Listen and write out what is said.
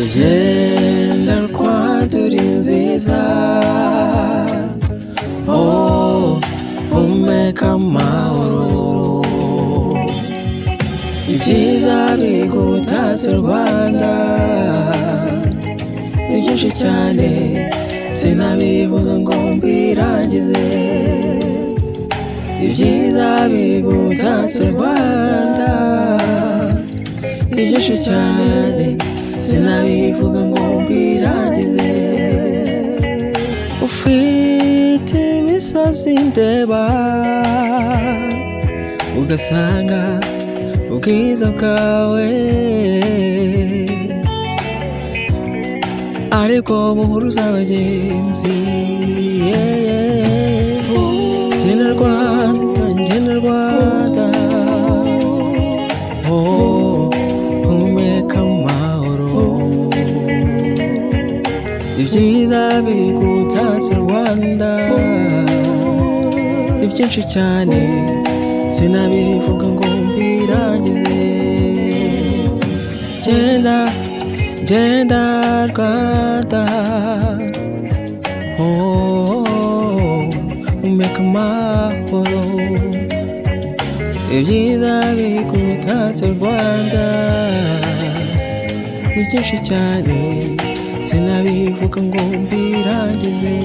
Igenda rwandura inziza, oh umeka amahoro, ibyiza bigutatse Rwanda ni byinshi cyane sinabivuga ngo mbirangize. Ibyiza bigutatse Rwanda ni byinshi cyane sinabivuga ngo mbirangize. Ufite imisozi ndeba ugasanga ubwiza bwawe, ariko buhuruza abagenzi. Genda Rwanda, genda Rwanda, oh humeka amahoro, ibyiza bigutatse Rwanda ni byinshi cyane sinabivuga ngo mbirangize. Genda, genda Rwanda, oh umeka amahoro, ibyiza bigutatse Rwanda ni byinshi cyane sinabivuga ngo mbirangize.